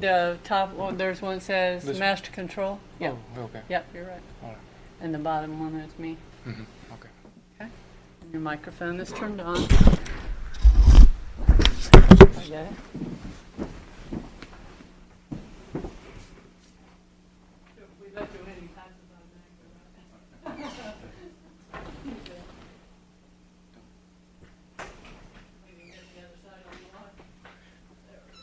The top one, there's one that says This one? master control. Yep. Oh, okay. Yep, you're right. All right. And the bottom one is me. Okay. Okay. And your microphone is turned on. I get it. We let you in, passes on back, right? We can get the other side on the line. There we go.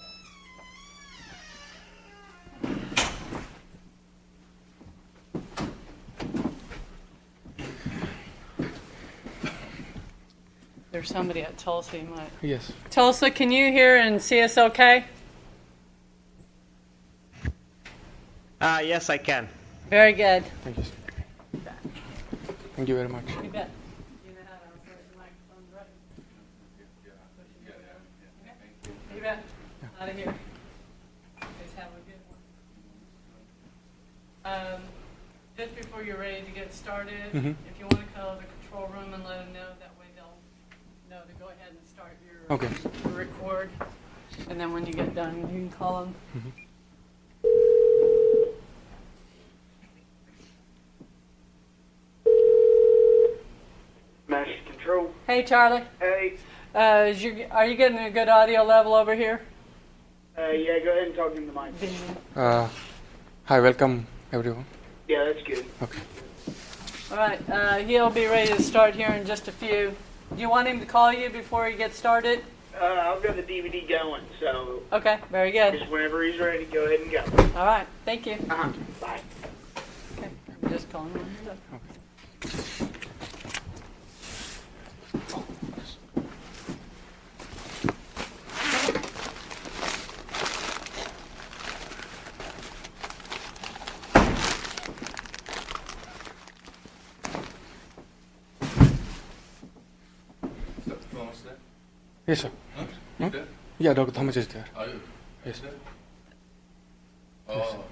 There's somebody at Tulsa you might. Yes. Tulsa, can you hear and see us okay? Yes, I can. Very good. Thank you. Thank you very much. You bet. You know how to operate the microphone, right? You bet. Out of here. Just have a good one. Just before you're ready to get started, if you want to call the control room and let them know, that way they'll know to go ahead and start your record. And then when you get done, you can call them. Master Control. Hey, Charlie. Hey. Are you getting a good audio level over here? Yeah, go ahead and talk into the mic. Hi, welcome everyone. Yeah, that's good. Okay. All right. He'll be ready to start here in just a few. Do you want him to call you before he gets started? I've got the DVD going, so Okay, very good. just whenever he's ready, go ahead and go. All right, thank you. Bye. Okay, I'm just calling him. Stuff. Yes, sir. Huh? Huh? There? Yeah, Dr. Thomas is there. Are you? Yes. There? Oh.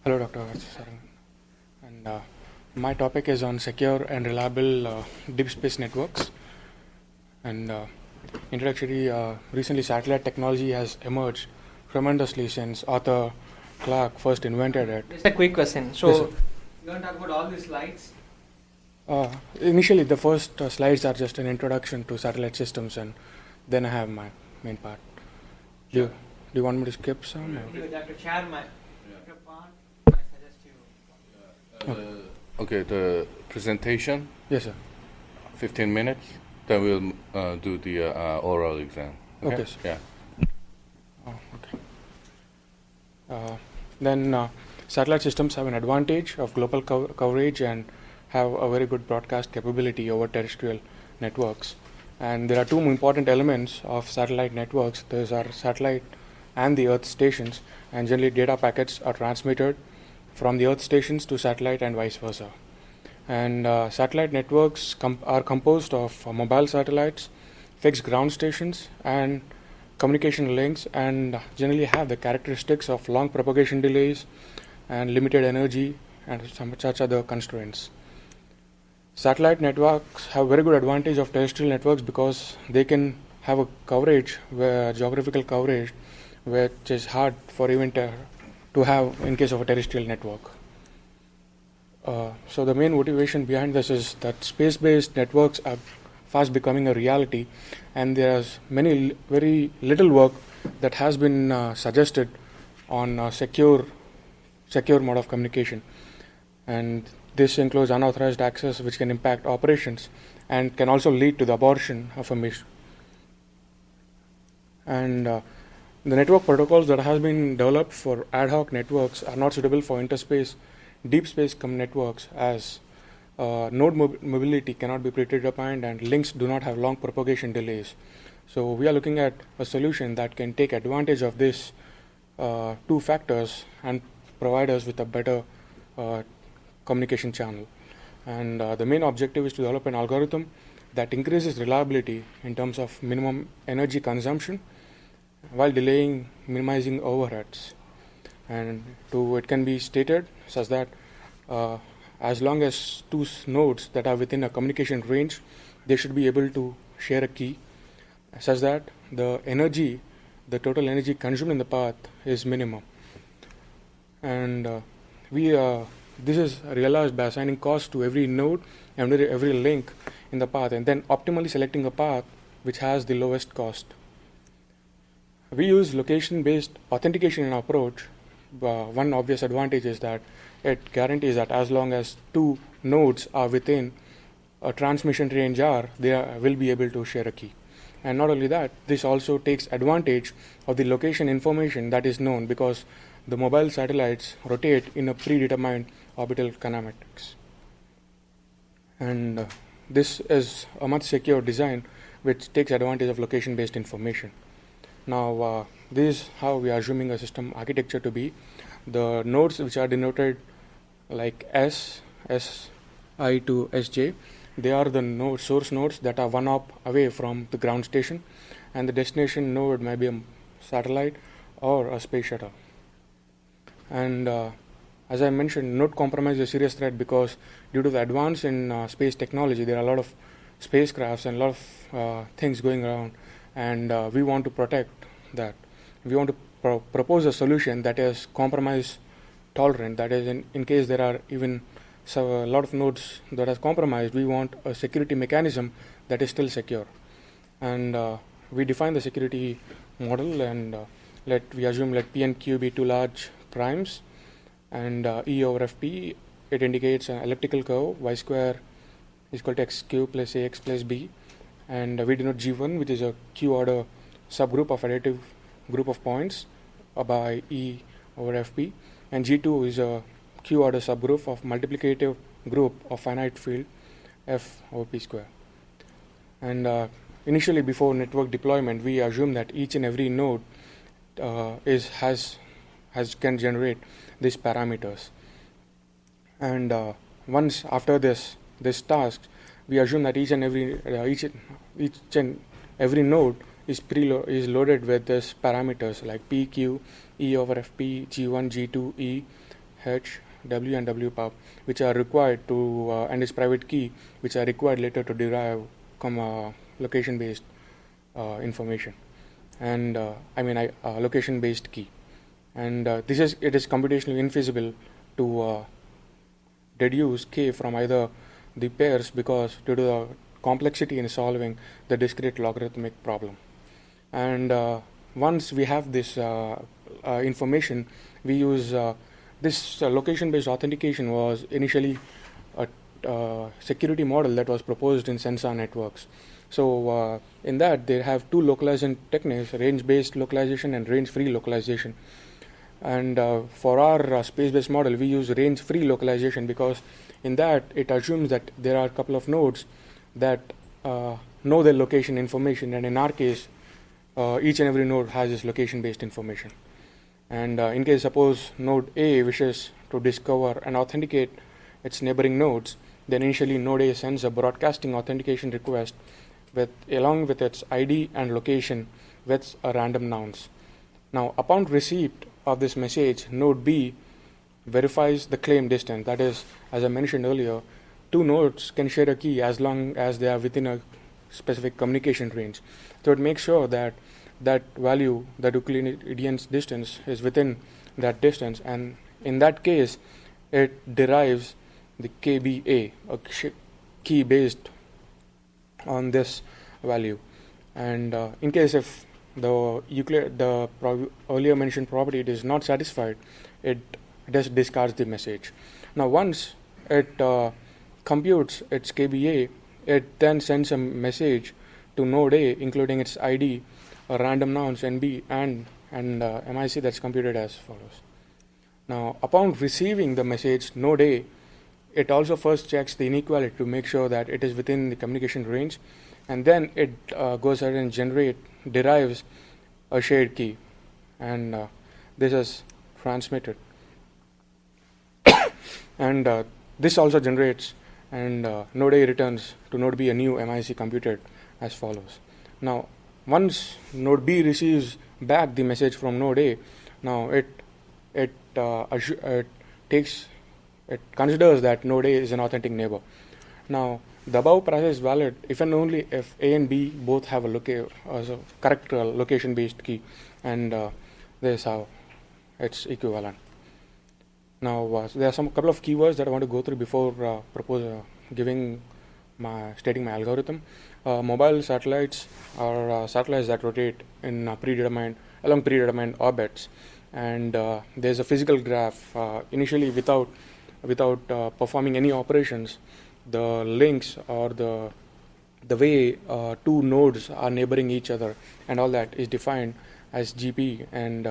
Hello, Dr. Sarangan. And my topic is on secure and reliable deep space networks. And introductory, recently satellite technology has emerged tremendously since Arthur Clarke first invented it. Just a quick question. So, Yes, sir. you want to talk about all these slides? Initially, the first slides are just an introduction to satellite systems, and then I have my main part. Do you want me to skip some? Or? You have to share my Yeah. microphone. I suggest you. Okay, the presentation, Yes, sir. 15 minutes. Then we'll do the oral exam. Okay, sir. Yeah. Oh, okay. Then satellite systems have an advantage of global coverage and have a very good broadcast capability over terrestrial networks. And there are two important elements of satellite networks. Those are satellite and the Earth stations, and generally data packets are transmitted from the Earth stations to satellite and vice versa. And satellite networks are composed of mobile satellites, fixed ground stations, and communication links, and generally have the characteristics of long propagation delays and limited energy and some such other constraints. Satellite networks have very good advantage of terrestrial networks because they can have a coverage, geographical coverage, which is hard for even to have in case of a terrestrial network. So the main motivation behind this is that space-based networks are fast becoming a reality, and there's very little work that has been suggested on secure mode of communication, and this includes unauthorized access, which can impact operations and can also lead to the abortion of a mission. And the network protocols that have been developed for ad hoc networks are not suitable for interspace deep space networks, as node mobility cannot be predetermined and links do not have long propagation delays. So we are looking at a solution that can take advantage of this two factors and provide us with a better communication channel. And the main objective is to develop an algorithm that increases reliability in terms of minimum energy consumption while minimizing overheads. And it can be stated such that as long as two nodes that are within a communication range, they should be able to share a key such that the total energy consumed in the path is minimum. And this is realized by assigning cost to every node and every link in the path, and then optimally selecting a path which has the lowest cost. We use location-based authentication in our approach. One obvious advantage is that it guarantees that as long as two nodes are within a transmission range R, they will be able to share a key. And not only that, this also takes advantage of the location information that is known because the mobile satellites rotate in a predetermined orbital kinematics. And this is a much secure design which takes advantage of location-based information. Now, this is how we are assuming a system architecture to be. The nodes which are denoted like S I to Sj, they are the source nodes that are one hop away from the ground station, and the destination node may be a satellite or a space shuttle. And as I mentioned, node compromise is a serious threat because due to the advance in space technology, there are a lot of spacecrafts and a lot of things going around, and we want to protect that. We want to propose a solution that is compromise tolerant, that is in case there are even a lot of nodes that are compromised, we want a security mechanism that is still secure. And we define the security model, and we assume let P and Q be two large primes, and E over Fp, it indicates an elliptical curve, y square is equal to x cube plus ax plus b, and we denote G1, which is a Q order subgroup of additive group of points by E over Fp, and G2 is a Q order subgroup of multiplicative group of finite field F over P square. And initially, before network deployment, we assume that each and every node can generate these parameters. And once after this task, we assume that each and every node is loaded with these parameters like P, Q, E over Fp, G1, G2, E, H, W, and W pub, which are required to and its private key, which are required later to derive location-based information, and location-based key. And it is computationally infeasible to deduce k from either the pairs because due to the complexity in solving the discrete logarithmic problem. And once we have this information, we use this location-based authentication was initially a security model that was proposed in sensor networks. So in that, they have two localization techniques, range-based localization and range-free localization. And for our space-based model, we use range-free localization because in that, it assumes that there are a couple of nodes that know their location information, and in our case, each and every node has its location-based information. And in case suppose node A wishes to discover and authenticate its neighboring nodes, then initially node A sends a broadcasting authentication request along with its ID and location with a random nonce. Now, upon receipt of this message, node B verifies the claim distance. That is, as I mentioned earlier, two nodes can share a key as long as they are within a specific communication range. So it makes sure that value, the Euclidean distance, is within that distance, and in that case, it derives the KBA, a key based on this value. And in case if the earlier mentioned property is not satisfied, it just discards the message. Now, once it computes its KBA, it then sends a message to node A, including its ID, a random nonce NB, and MIC that's computed as follows. Now, upon receiving the message, node A, it also first checks the inequality to make sure that it is within the communication range, and then it goes ahead and derives a shared key, and this is transmitted. And this also generates, and node A returns to node B a new MIC computed as follows. Now, once node B receives back the message from node A, now it considers that node A is an authentic neighbor. Now, the above process is valid if and only if A and B both have a correct location-based key, and this is how it's equivalent. Now, there are some couple of keywords that I want to go through before stating my algorithm. Mobile satellites are satellites that rotate in along predetermined orbits, and there's a physical graph. Initially, without performing any operations, the links or the way two nodes are neighboring each other and all that is defined as GP, and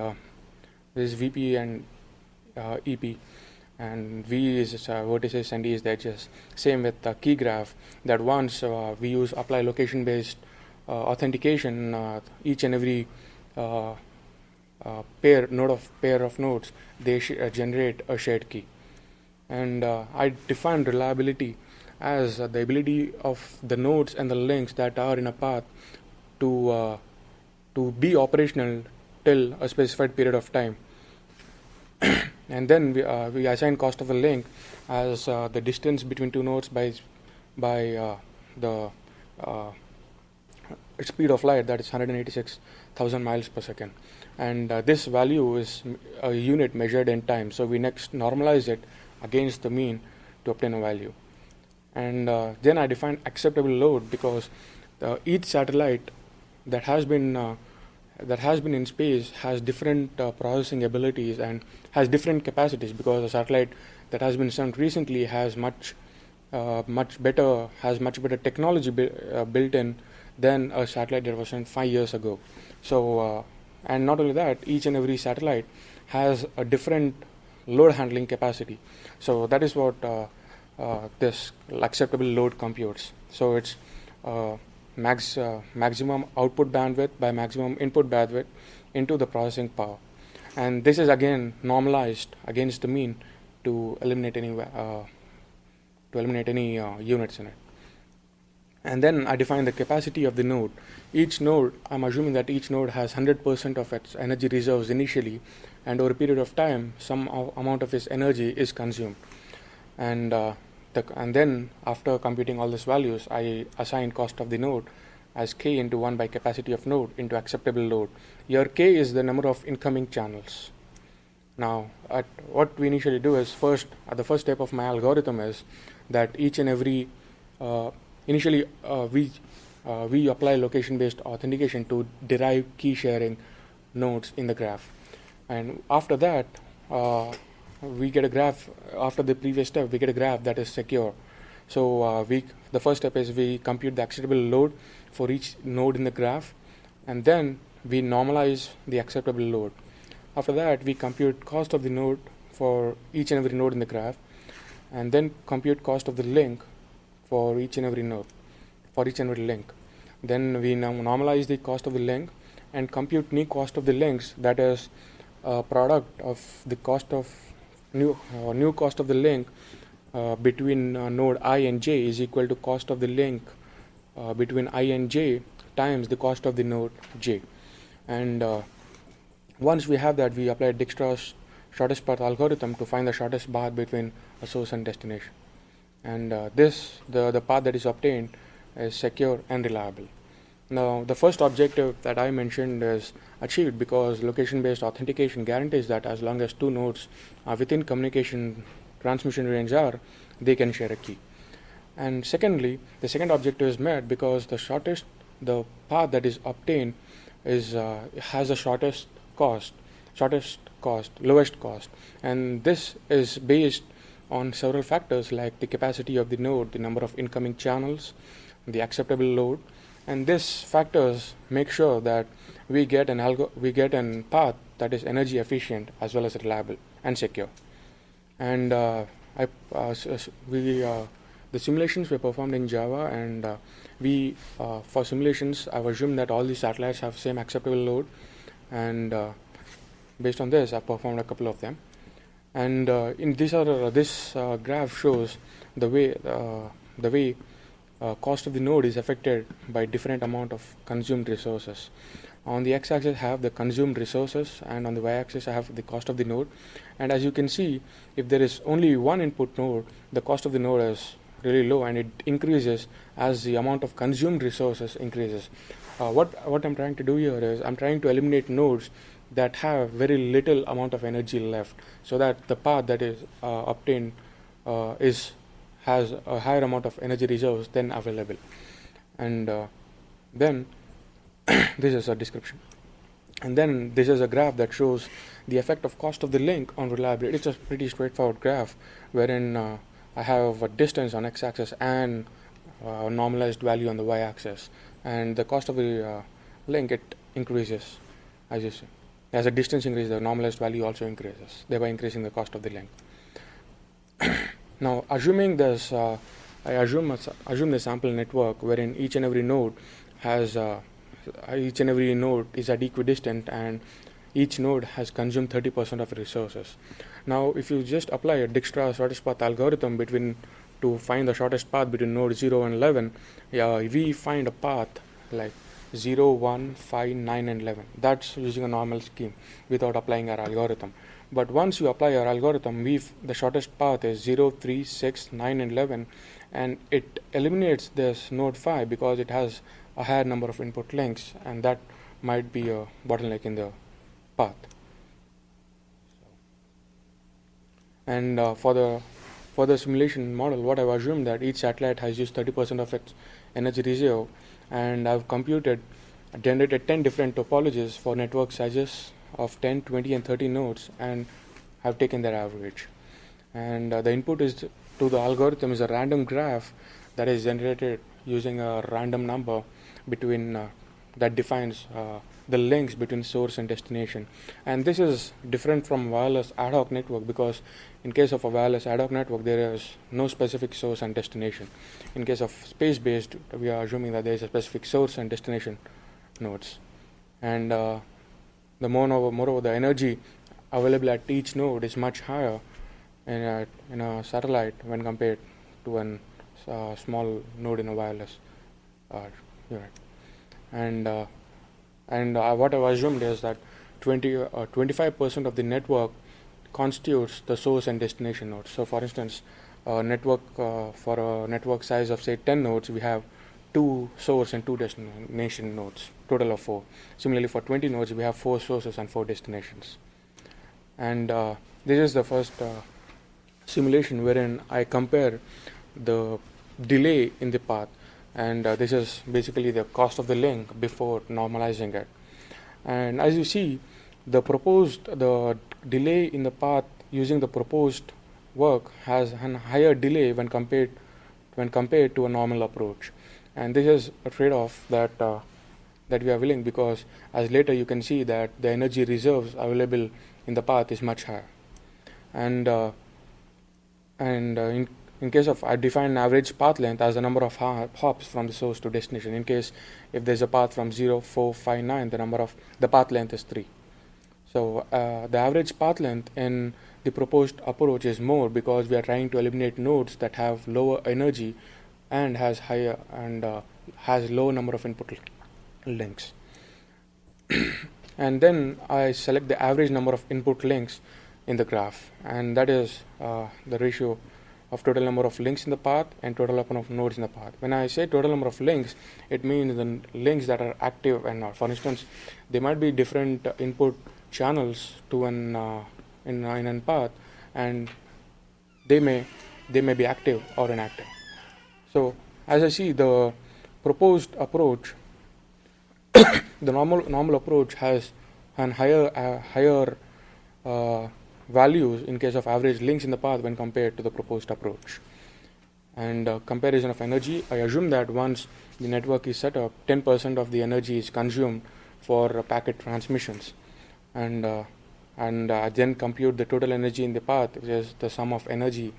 this is VP and EP, and V is vertices and E is the edges. Same with the key graph, that once we use apply location based authentication, each and every pair of nodes, they generate a shared key. And I define reliability as the ability of the nodes and the links that are in a path to be operational till a specified period of time. And then we assign cost of a link as the distance between two nodes by the speed of light, that is 186,000 miles per second. And this value is a unit measured in time. So we next normalize it against the mean to obtain a value. And then I define acceptable load, because each satellite that has been in space has different processing abilities and has different capacities, because a satellite that has been sent recently has much better technology built in than a satellite that was sent 5 years ago. So and not only that, each and every satellite has a different load handling capacity. So that is what this acceptable load computes. So it's maximum output bandwidth by maximum input bandwidth into the processing power, and this is again normalized against the mean to eliminate any units in it. And then I define the capacity of the node. Each node, I'm assuming that each node has 100% of its energy reserves initially, and over a period of time, some amount of its energy is consumed. And then after computing all these values, I assign cost of the node as K into 1 by capacity of node into acceptable load. Here K is the number of incoming channels. Now, what we initially do is the first step of my algorithm is that each and every initially we apply location-based authentication to derive key sharing nodes in the graph, and after that we get a graph. After the previous step, we get a graph that is secure. So the first step is we compute the acceptable load for each node in the graph, and then we normalize the acceptable load. After that, we compute cost of the node for each and every node in the graph, and then compute cost of the link for each and every node, for each and every link. Then we now normalize the cost of the link and compute new cost of the links, that is a product of the cost of new cost of the link between node I and j is equal to cost of the link between I and j times the cost of the node j. And once we have that, we apply Dijkstra's shortest path algorithm to find the shortest path between a source and destination. And the path that is obtained is secure and reliable. Now, the first objective that I mentioned is achieved because location-based authentication guarantees that as long as two nodes are within communication transmission range R, they can share a key. And secondly, the second objective is met because the path that is obtained has the lowest cost, and this is based on several factors like the capacity of the node, the number of incoming channels, the acceptable load, and these factors make sure that we get an path that is energy efficient as well as reliable and secure. And the simulations were performed in Java, and we for simulations, I've assumed that all these satellites have same acceptable load, and based on this, I've performed a couple of them. And in this graph shows the way cost of the node is affected by different amount of consumed resources. On the x-axis I have the consumed resources, and on the y-axis I have the cost of the node. And as you can see, if there is only one input node, the cost of the node is really low, and it increases as the amount of consumed resources increases. What I'm trying to do here is I'm trying to eliminate nodes that have very little amount of energy left, so that the path that is obtained has a higher amount of energy reserves than available. And then this is a description. And then this is a graph that shows the effect of cost of the link on reliability. It's a pretty straightforward graph wherein I have a distance on x-axis and normalized value on the y-axis. And the cost of the link, it increases, as you see. As the distance increases, the normalized value also increases, thereby increasing the cost of the link. Now, assuming this, I assume the sample network wherein each and every node is at equidistant, and each node has consumed 30% of resources. Now, if you just apply a Dijkstra shortest path algorithm to find the shortest path between nodes 0 and 11, we find a path like 0, 1, 5, 9, and 11. That's using a normal scheme without applying our algorithm. But once you apply our algorithm, the shortest path is 0, 3, 6, 9, and 11, and it eliminates this node 5 because it has a higher number of input links, and that might be a bottleneck in the path. And for the simulation model, what I've assumed that each satellite has used 30% of its energy reserve, and I've generated 10 different topologies for network sizes of 10, 20, and 30 nodes, and have taken their average. And the input to the algorithm is a random graph that is generated using a random number between that defines the links between source and destination. And this is different from wireless ad hoc network, because in case of a wireless ad hoc network, there is no specific source and destination. In case of space-based, we are assuming that there is a specific source and destination nodes. And moreover, the energy available at each node is much higher in a satellite when compared to a small node in a wireless unit. And what I've assumed is that 25% of the network constitutes the source and destination nodes. So, for instance, for a network size of say 10 nodes, we have 2 source and 2 destination nodes, total of 4. Similarly, for 20 nodes, we have 4 sources and 4 destinations. And this is the first simulation wherein I compare the delay in the path, and this is basically the cost of the link before normalizing it. And as you see, the delay in the path using the proposed work has a higher delay when compared to a normal approach. And this is a trade-off that we are willing, because as later you can see that the energy reserves available in the path is much higher. And in case of, I define average path length as the number of hops from the source to destination. In case if there's a path from 0, 4, 5, 9, the path length is 3. So the average path length in the proposed approach is more, because we are trying to eliminate nodes that have lower energy and has low number of input links. And then I select the average number of input links in the graph, and that is the ratio of total number of links in the path and total number of nodes in the path. When I say total number of links, it means the links that are active and not. For instance, there might be different input channels to in a path, and they may be active or inactive. So as I see, the proposed approach, the normal approach has an higher values in case of average links in the path when compared to the proposed approach. And comparison of energy, I assume that once the network is set up, 10% of the energy is consumed for packet transmissions, and I then compute the total energy in the path, which is the sum of energy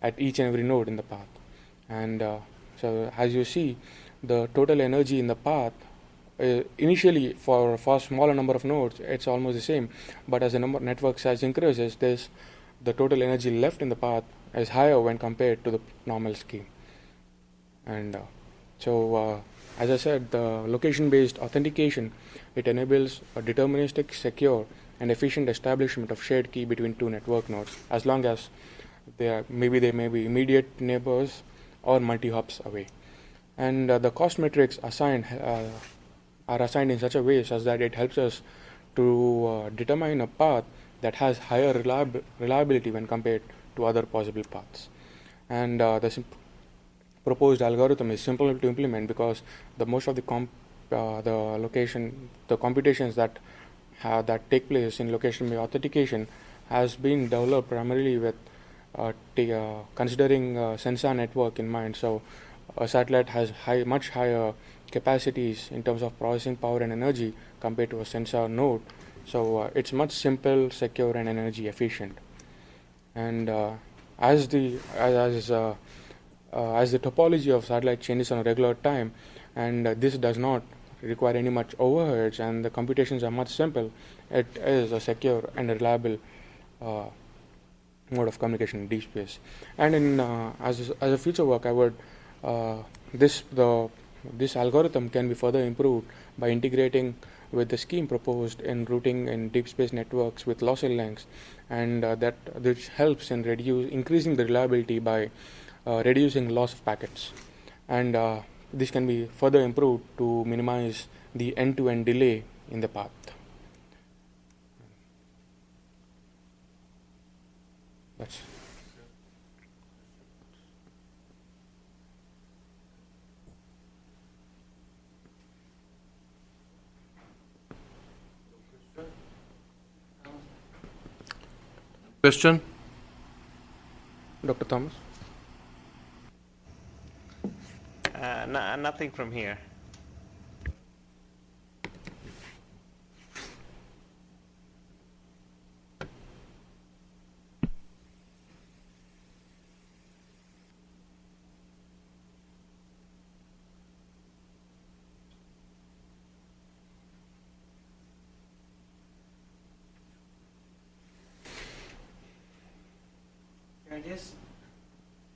at each and every node in the path. And so as you see, the total energy in the path initially for a smaller number of nodes it's almost the same, but as the network size increases, the total energy left in the path is higher when compared to the normal scheme. And as I said, the location-based authentication, it enables a deterministic, secure, and efficient establishment of shared key between two network nodes, as long as they may be immediate neighbors or multi-hops away. And the cost metrics are assigned in such a way such that it helps us to determine a path that has higher reliability when compared to other possible paths. And the proposed algorithm is simple to implement because most of the computations that take place in location-based authentication has been developed primarily with considering sensor network in mind. So a satellite has much higher capacities in terms of processing power and energy compared to a sensor node. So it's much simple, secure, and energy efficient. And as the topology of satellite changes on a regular time, and this does not require any much overheads, and the computations are much simple, it is a secure and a reliable mode of communication in deep space. And in as a future work, I would this algorithm can be further improved by integrating with the scheme proposed in routing in deep space networks with lossy links, and which helps in increasing the reliability by reducing loss of packets. And this can be further improved to minimize the end-to-end delay in the path. That's Question? Dr. Thomas. Nothing from here. Can I just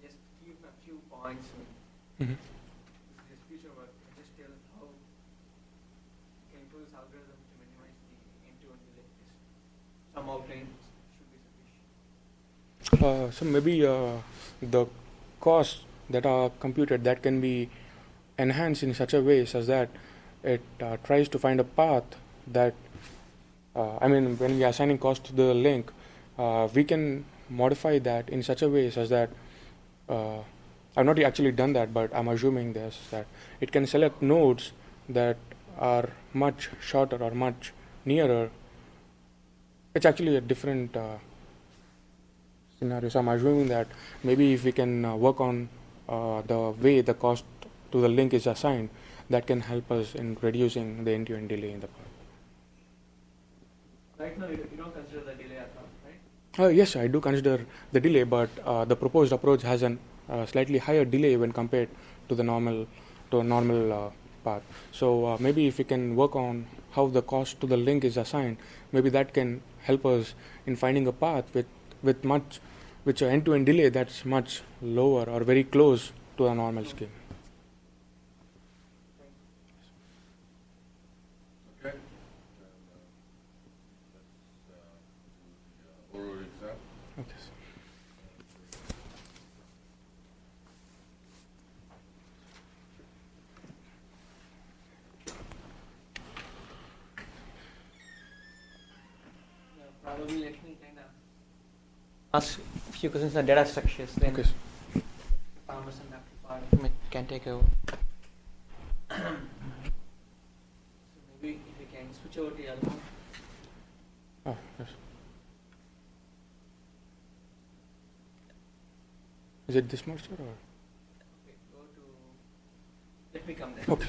give a few points? Mm-hmm. This future work, can just tell how you can improve this algorithm to minimize the end-to-end delay. Some outlines should be sufficient. So maybe the costs that are computed that can be enhanced in such a way such that it tries to find a path that when we are assigning cost to the link, we can modify that in such a way such that I've not actually done that, but I'm assuming this, that it can select nodes that are much shorter or much nearer. It's actually a different scenario. So I'm assuming that maybe if we can work on the way the cost to the link is assigned, that can help us in reducing the end-to-end delay in the path. Right now, you don't consider the delay at all, right? Yes, I do consider the delay, but the proposed approach has a slightly higher delay when compared to a normal path. So maybe if we can work on how the cost to the link is assigned, maybe that can help us in finding a path with an end-to-end delay that's much lower or very close to a normal scheme. Okay. Oral exam. Okay. Probably let me kind of ask a few questions on data structures. Then Okay. Thomas and Dr. Park can take over. So maybe if we can switch over to the other one. Oh, yes. Is it this much, sir? Or? Okay, go to. Let me come there. Okay.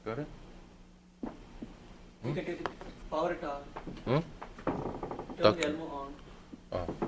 Got it? can take it, power it on, Hmm? turn Talk. the Elmo on. Oh.